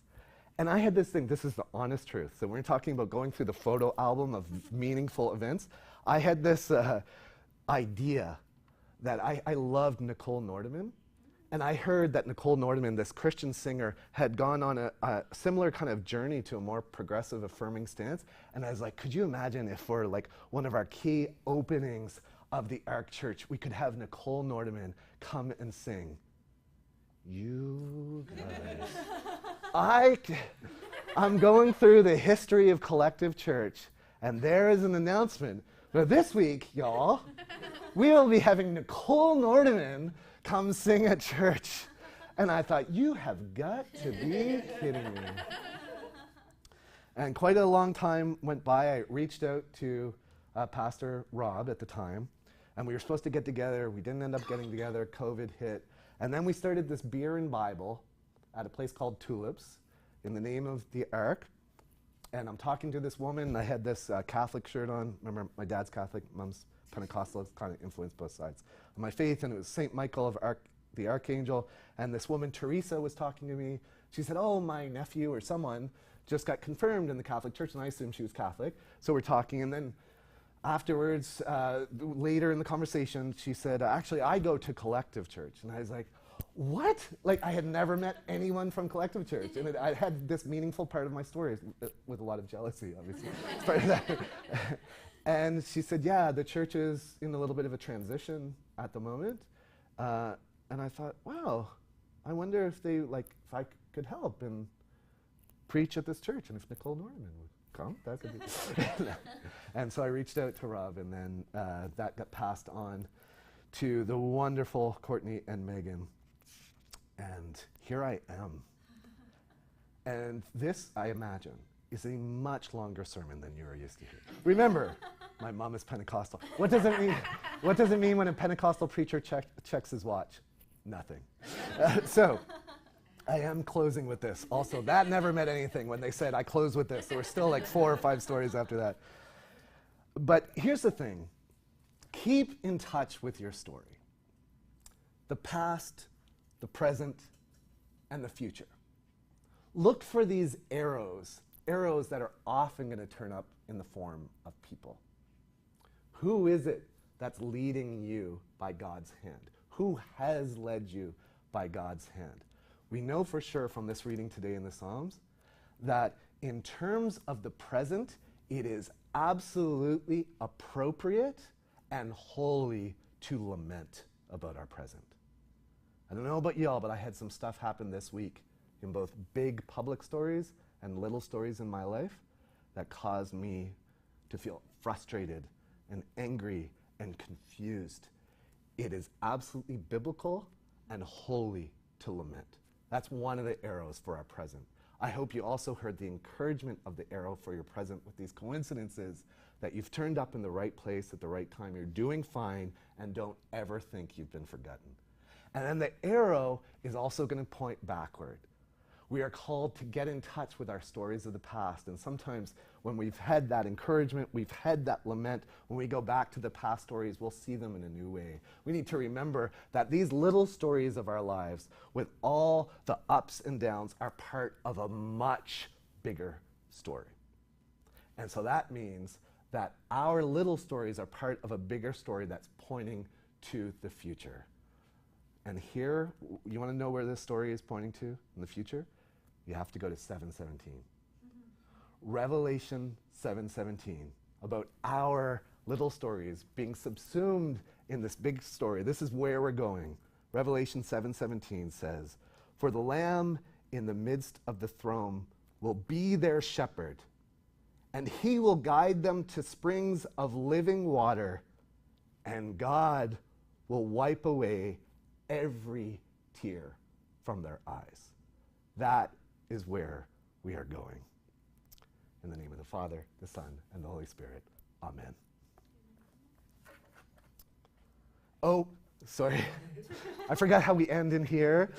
And I had this thing, this is the honest truth. So we're talking about going through the photo album of meaningful events. I had this idea that I loved Nicole Nordeman. And I heard that Nicole Nordeman, this Christian singer, had gone on a similar kind of journey to a more progressive, affirming stance. And I was like, could you imagine if for one of our key openings of the Ark Church, we could have Nicole Nordeman come and sing? You guys. I'm going through the history of Collective Church, and there is an announcement. But this week, y'all, we will be having Nicole Nordeman come sing at church. And I thought, you have got to be kidding me. And quite a long time went by. I reached out to Pastor Rob at the time, and we were supposed to get together. We didn't end up getting together. COVID hit. And then we started this beer and Bible at a place called Tulips in the name of the Ark. and I'm talking to this woman. I had this Catholic shirt on. Remember, my dad's Catholic, mom's Pentecostal. It's kind of influenced both sides of my faith, and it was St. Michael of the Archangel. And this woman, Teresa, was talking to me. She said, oh, my nephew or someone just got confirmed in the Catholic Church, and I assumed she was Catholic. So we're talking, and then afterwards, later in the conversation, she said, actually, I go to Collective Church. And I was like, what? Like, I had never met anyone from Collective Church. And I had this meaningful part of my story with a lot of jealousy, obviously. It's part of that. And she said, yeah, the church is in a little bit of a transition at the moment. And I thought, wow, I wonder if if I could help and preach at this church, and if Nicole Norman would come, that could be. And so I reached out to Rob, and then that got passed on to the wonderful Courtney and Megan. And here I am. And this, I imagine, is a much longer sermon than you are used to hearing. Remember, my mom is Pentecostal. What does it mean? What does it mean when a Pentecostal preacher checks his watch? Nothing. So I am closing with this. Also, that never meant anything when they said I close with this. There were still like 4 or 5 stories after that. But here's the thing. Keep in touch with your story. The past, the present, and the future. Look for these arrows that are often going to turn up in the form of people. Who is it that's leading you by God's hand? Who has led you by God's hand? We know for sure from this reading today in the Psalms that in terms of the present, it is absolutely appropriate and holy to lament about our present. I don't know about y'all, but I had some stuff happen this week in both big public stories and little stories in my life that caused me to feel frustrated and angry and confused. It is absolutely biblical and holy to lament. That's one of the arrows for our present. I hope you also heard the encouragement of the arrow for your present with these coincidences that you've turned up in the right place at the right time. You're doing fine, and don't ever think you've been forgotten. And then the arrow is also going to point backward. We are called to get in touch with our stories of the past. And sometimes when we've had that encouragement, we've had that lament, when we go back to the past stories, we'll see them in a new way. We need to remember that these little stories of our lives, with all the ups and downs, are part of a much bigger story. And so that means that our little stories are part of a bigger story that's pointing to the future. And here, you want to know where this story is pointing to in the future? You have to go to 7:17. Revelation 7:17, about our little stories being subsumed in this big story. This is where we're going. Revelation 7:17 says, "For the Lamb in the midst of the throne will be their shepherd, and he will guide them to springs of living water, and God will wipe away every tear from their eyes." That is where we are going. In the name of the Father, the Son, and the Holy Spirit. Amen. Oh, sorry. I forgot how we end in here.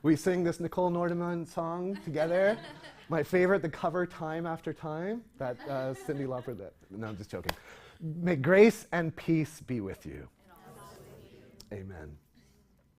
We sing this Nicole Norman song together. My favorite, the cover Time After Time, that Cyndi Lauper did. No, I'm just joking. May grace and peace be with you. Amen.